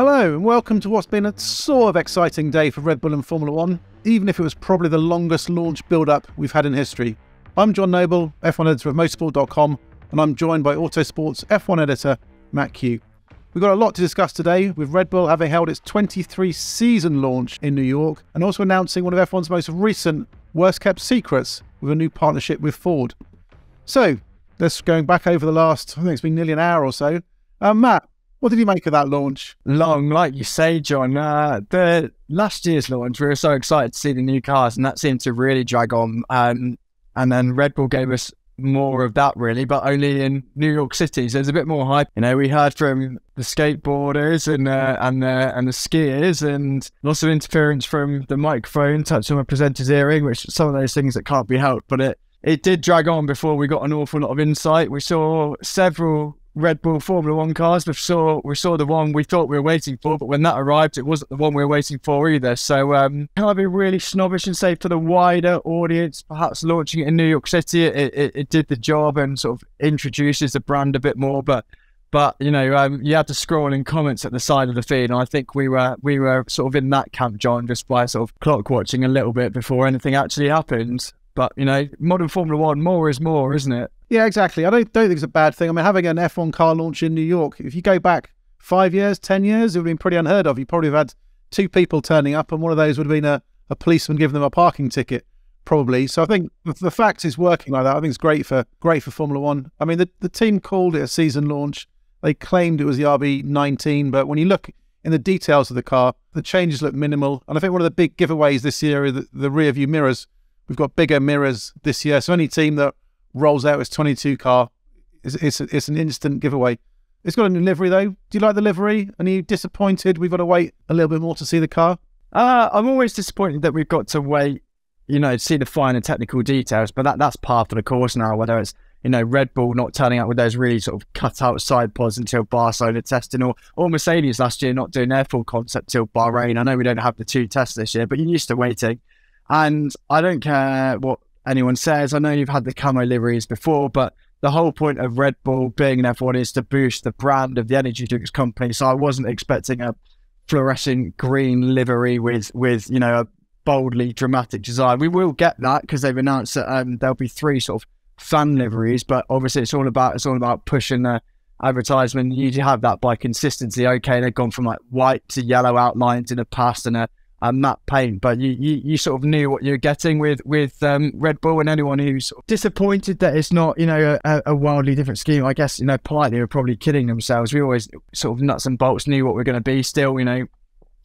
Hello and welcome to what's been a sort of exciting day for Red Bull and Formula 1, even if it was probably the longest launch build-up we've had in history. I'm John Noble, F1 editor of motorsport.com, and I'm joined by Autosport's F1 editor, Matt Q. We've got a lot to discuss today, with Red Bull having held its 23 season launch in New York, and also announcing one of F1's most recent worst-kept secrets with a new partnership with Ford. So, let's going back over the last, I think it's been nearly an hour or so. Matt, what did you make of that launch? Long, like you say, John. The last year's launch, we were so excited to see the new cars, and that seemed to really drag on. And then Red Bull gave us more of that, really, but only in New York City. So there's a bit more hype. You know, we heard from the skateboarders and the skiers, and lots of interference from the microphone, touch on a presenter's earring, which are some of those things that can't be helped. But it did drag on before we got an awful lot of insight. We saw several Red Bull Formula 1 cars. We saw the one we thought we were waiting for, but when that arrived, it wasn't the one we were waiting for either. So can I be really snobbish and say for the wider audience, perhaps launching it in New York City, it did the job and sort of introduces the brand a bit more. But you know, you had to scroll in comments at the side of the feed, and I think we were sort of in that camp, John, just by sort of clock watching a little bit before anything actually happened. But, you know, modern Formula 1, more is more, isn't it? Yeah, exactly. I don't think it's a bad thing. I mean, having an F1 car launch in New York, if you go back 5 years, 10 years, it would have been pretty unheard of. You probably have had two people turning up, and one of those would have been a policeman giving them a parking ticket, probably. So I think the fact is working like that. I think it's great for Formula 1. I mean, the team called it a season launch. They claimed it was the RB19, but when you look in the details of the car, the changes look minimal. And I think one of the big giveaways this year are the rear view mirrors. We've got bigger mirrors this year, so any team that rolls out its 22 car, it's an instant giveaway. It's got a new livery though. Do you like the livery? Are you disappointed we've got to wait a little bit more to see the car? I'm always disappointed that we've got to wait, you know, to see the finer technical details, but that's part of the course now, whether it's, you know, Red Bull not turning out with those really sort of cut out side pods until Barcelona testing, or Mercedes last year not doing their full concept till Bahrain. I know we don't have the two tests this year, but you're used to waiting. And I don't care what anyone says. I know you've had the camo liveries before, but the whole point of Red Bull being an F1 is to boost the brand of the energy drinks company. So I wasn't expecting a fluorescent green livery with you know, a boldly dramatic design. We will get that because they've announced that there'll be three sort of fan liveries, but obviously it's all about pushing the advertisement. You have that by consistency. Okay, they've gone from like white to yellow outlines in the past and a matte paint, but you sort of knew what you're getting with Red Bull. And anyone who's sort of disappointed that it's not, you know, a wildly different scheme, I guess, you know, politely are probably kidding themselves. We always sort of nuts and bolts knew what we're going to be. Still, you know,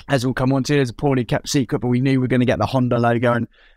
as we'll come on to, it's a poorly kept secret, but we knew we were going to get the Honda logo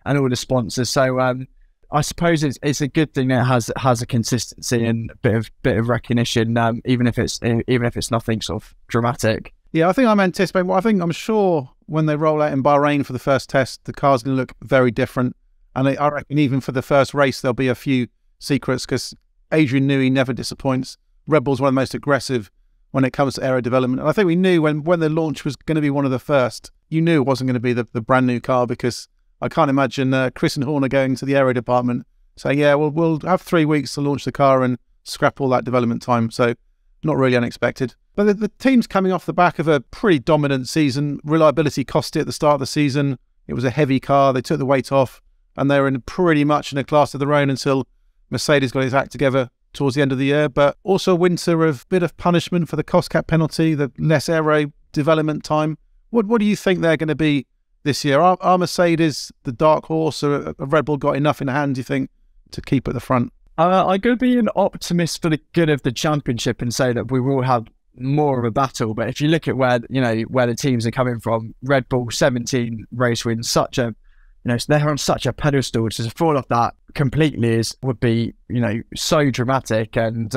and all the sponsors. So I suppose it's a good thing that it has a consistency and a bit of recognition, even if it's nothing sort of dramatic. Yeah, I think I'm anticipating. Well, I'm sure when they roll out in Bahrain for the first test, the car's going to look very different. And I reckon even for the first race, there'll be a few secrets because Adrian Newey never disappoints. Red Bull's one of the most aggressive when it comes to aero development. And I think we knew when the launch was going to be one of the first, you knew it wasn't going to be the brand new car, because I can't imagine Chris and Horner going to the aero department saying, yeah, we'll have 3 weeks to launch the car and scrap all that development time. So not really unexpected. But the team's coming off the back of a pretty dominant season. Reliability cost it at the start of the season. It was a heavy car. They took the weight off, and they were pretty much in a class of their own until Mercedes got its act together towards the end of the year. But also a winter of bit of punishment for the cost cap penalty, the less aero development time. What do you think they're going to be this year? Are Mercedes the dark horse, or have Red Bull got enough in hand, do you think, to keep at the front? I'm going to be an optimist for the good of the championship and say that we will have more of a battle. But if you look at where the teams are coming from, Red Bull 17 race wins, they're on such a pedestal. To fall off that completely would be, you know, so dramatic. And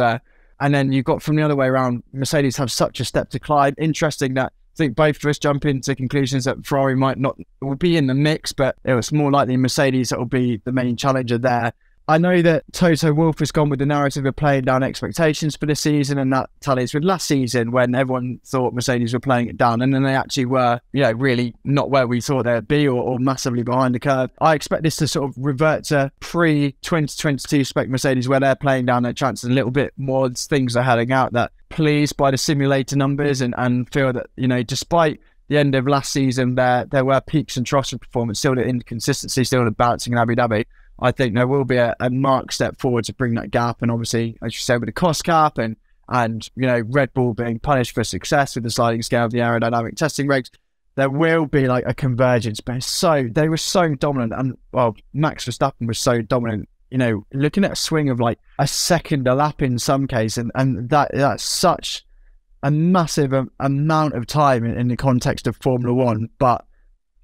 then you've got from the other way around, Mercedes have such a step to climb. Interesting that I think both of us jump into conclusions that Ferrari will be in the mix, but it was more likely Mercedes that will be the main challenger there. I know that Toto Wolff has gone with the narrative of playing down expectations for this season, and that tallies with last season when everyone thought Mercedes were playing it down, and then they actually were, really not where we thought they'd be, or massively behind the curve. I expect this to sort of revert to pre-2022 spec Mercedes, where they're playing down their chances a little bit more. Things are heading out that pleased by the simulator numbers and feel that, despite the end of last season, there were peaks and troughs of performance, still the inconsistency, still the bouncing in Abu Dhabi. I think there will be a marked step forward to bring that gap. And obviously, as you say, with the cost cap and Red Bull being punished for success with the sliding scale of the aerodynamic testing regs, there will be like a convergence. But they were so dominant. And Max Verstappen was so dominant, looking at a swing of like a second a lap in some case. And that's such a massive amount of time in the context of Formula One. But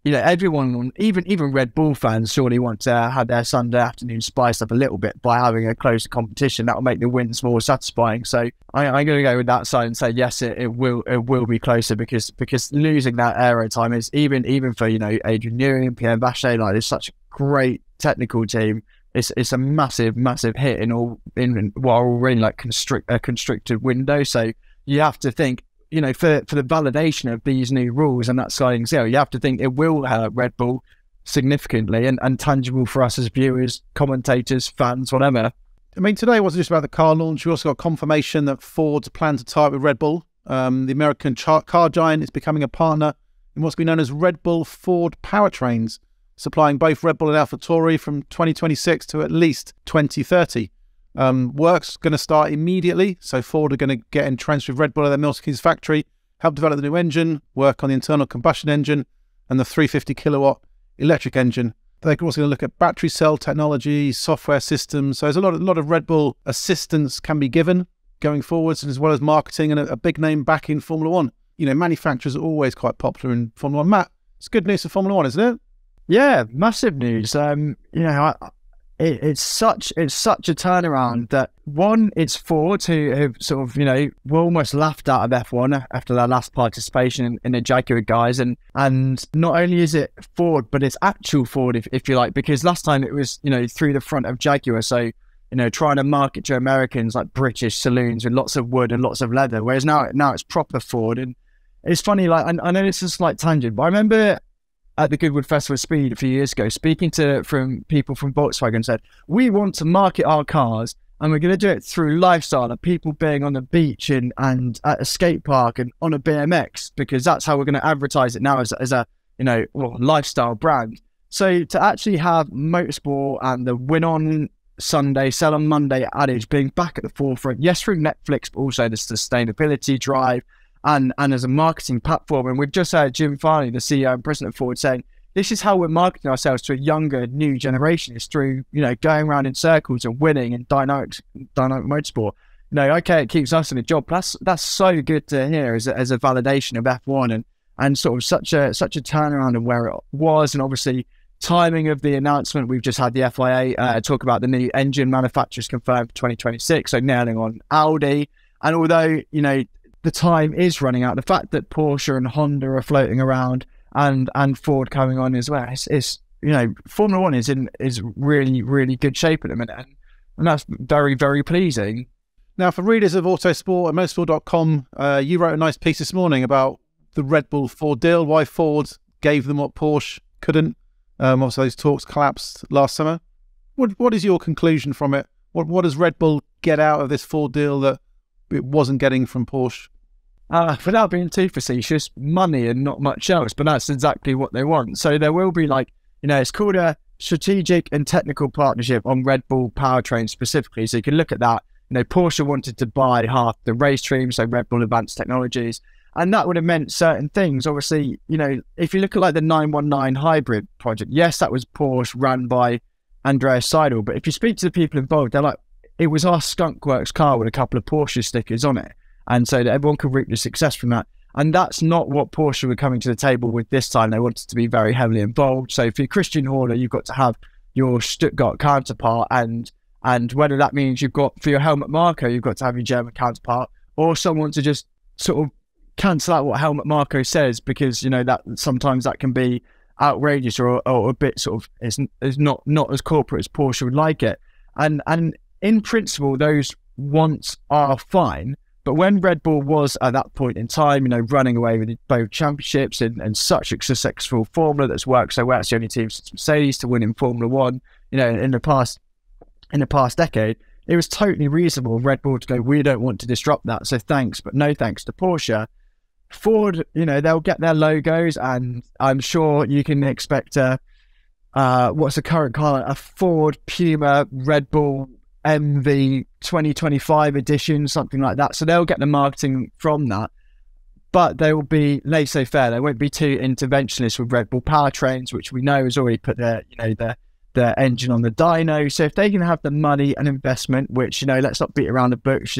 everyone, even Red Bull fans, surely want to have their Sunday afternoon spiced up a little bit by having a closer competition. That will make the wins more satisfying. So I'm going to go with that side and say yes, it will be closer because losing that aero time is even for Adrian Newey and Pierre Vacher, like, it's such a great technical team. It's a massive hit in what are already like a constricted window. So you have to think, for the validation of these new rules and that sliding scale, you have to think it will hurt Red Bull significantly and tangible for us as viewers, commentators, fans, whatever. I mean, today wasn't just about the car launch. We also got confirmation that Ford plans to tie up with Red Bull. The American car giant is becoming a partner in what's been known as Red Bull Ford powertrains, supplying both Red Bull and AlphaTauri from 2026 to at least 2030. Work's going to start immediately, so Ford are going to get entrenched with Red Bull at their Milton Keynes factory, help develop the new engine, work on the internal combustion engine and the 350 kilowatt electric engine. They're also going to look at battery cell technology, software systems. So there's a lot of Red Bull assistance can be given going forwards, as well as marketing and a big name back in Formula One. Manufacturers are always quite popular in Formula One. Matt, it's good news for Formula One, isn't it? Yeah, massive news. It's such a turnaround that, one, it's Ford who have sort of, were almost laughed out of F1 after their last participation in the Jaguar guys. And not only is it Ford, but it's actual Ford, if you like, because last time it was, through the front of Jaguar. So, trying to market to Americans like British saloons with lots of wood and lots of leather, whereas now it's proper Ford. And it's funny, like, I know it's a slight tangent, but I remember at the Goodwood Festival of Speed a few years ago, speaking from people from Volkswagen, said, we want to market our cars and we're going to do it through lifestyle of people being on the beach and at a skate park and on a BMX, because that's how we're going to advertise it now as a lifestyle brand. So to actually have motorsport and the win on Sunday, sell on Monday adage being back at the forefront, yes, through Netflix, but also the sustainability drive, and as a marketing platform. And we've just heard Jim Farley, the CEO and president of Ford, saying this is how we're marketing ourselves to a younger, new generation, is through, going around in circles and winning and dynamic motorsport. Okay, it keeps us in a job. That's so good to hear as a validation of F1 and sort of such a turnaround of where it was. And obviously timing of the announcement, we've just had the FIA talk about the new engine manufacturers confirmed for 2026, so nailing on Audi. And although, the time is running out, the fact that Porsche and Honda are floating around and Ford coming on as well, it's Formula One is really, really good shape at the minute, and that's very, very pleasing. Now, for readers of Autosport and motorsport.com, you wrote a nice piece this morning about the Red Bull Ford deal, why Ford gave them what Porsche couldn't. Obviously those talks collapsed last summer. What is your conclusion from it? What does Red Bull get out of this Ford deal that it wasn't getting from Porsche? Without being too facetious, money and not much else, but that's exactly what they want. So there will be it's called a strategic and technical partnership on Red Bull powertrain specifically. So you can look at that. Porsche wanted to buy half the race team, so Red Bull Advanced Technologies, and that would have meant certain things. Obviously, if you look at like the 919 hybrid project, yes, that was Porsche run by Andreas Seidel, but if you speak to the people involved, they're like, it was our Skunkworks car with a couple of Porsche stickers on it. And so that everyone could reap the success from that. And that's not what Porsche were coming to the table with this time. They wanted to be very heavily involved. So for Christian Horner, you've got to have your Stuttgart counterpart. And whether that means you've got, for your Helmut Marko, you've got to have your German counterpart, or someone to just sort of cancel out what Helmut Marko says, because, that sometimes that can be outrageous or a bit sort of, it's not as corporate as Porsche would like it. And in principle, those wants are fine. But when Red Bull was at that point in time, running away with both championships and such a successful formula that's worked so well, it's the only team since Mercedes to win in Formula One, in the past decade, it was totally reasonable for Red Bull to go, we don't want to disrupt that, so thanks, but no thanks to Porsche. Ford, they'll get their logos, and I'm sure you can expect what's the current car? A Ford, Puma, Red Bull, MV 2025 edition, something like that. So they'll get the marketing from that, but they will be laissez-faire. They won't be too interventionist with Red Bull powertrains, which we know has already put their engine on the dyno. So if they can have the money and investment, which, let's not beat around the bush,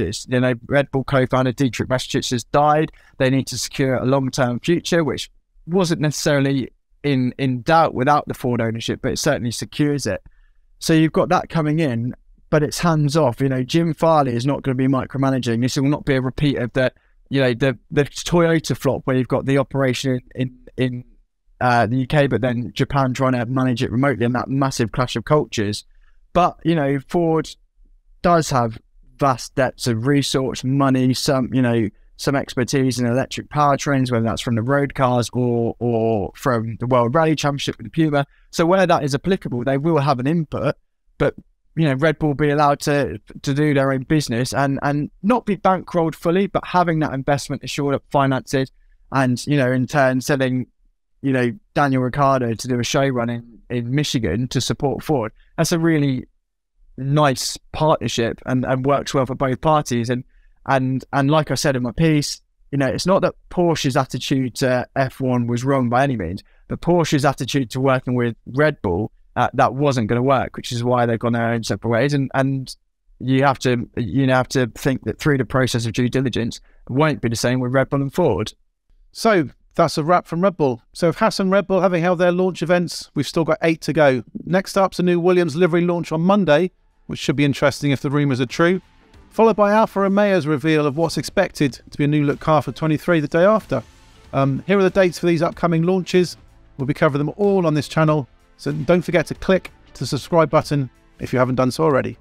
Red Bull co-founder Dietrich Mateschitz has died. They need to secure a long-term future, which wasn't necessarily in doubt without the Ford ownership, but it certainly secures it. So you've got that coming in, but it's hands off. Jim Farley is not going to be micromanaging. This will not be a repeat of the Toyota flop where you've got the operation in the UK, but then Japan trying to manage it remotely, and that massive clash of cultures. But Ford does have vast depths of resource, money, some expertise in electric powertrains, whether that's from the road cars or from the World Rally Championship with the Puma. So where that is applicable, they will have an input, but Red Bull be allowed to do their own business and not be bankrolled fully, but having that investment assured up finances, and in turn selling Daniel Ricciardo to do a show run in Michigan to support Ford. That's a really nice partnership and works well for both parties. And like I said in my piece, it's not that Porsche's attitude to F1 was wrong by any means, but Porsche's attitude to working with Red Bull, that wasn't going to work, which is why they've gone their own separate ways. And you have to think that through the process of due diligence, it won't be the same with Red Bull and Ford. So that's a wrap from Red Bull. So with Haas and Red Bull having held their launch events, we've still got 8 to go. Next up's a new Williams livery launch on Monday, which should be interesting if the rumours are true, followed by Alfa Romeo's reveal of what's expected to be a new look car for 23 the day after. Here are the dates for these upcoming launches. We'll be covering them all on this channel, so don't forget to click the subscribe button if you haven't done so already.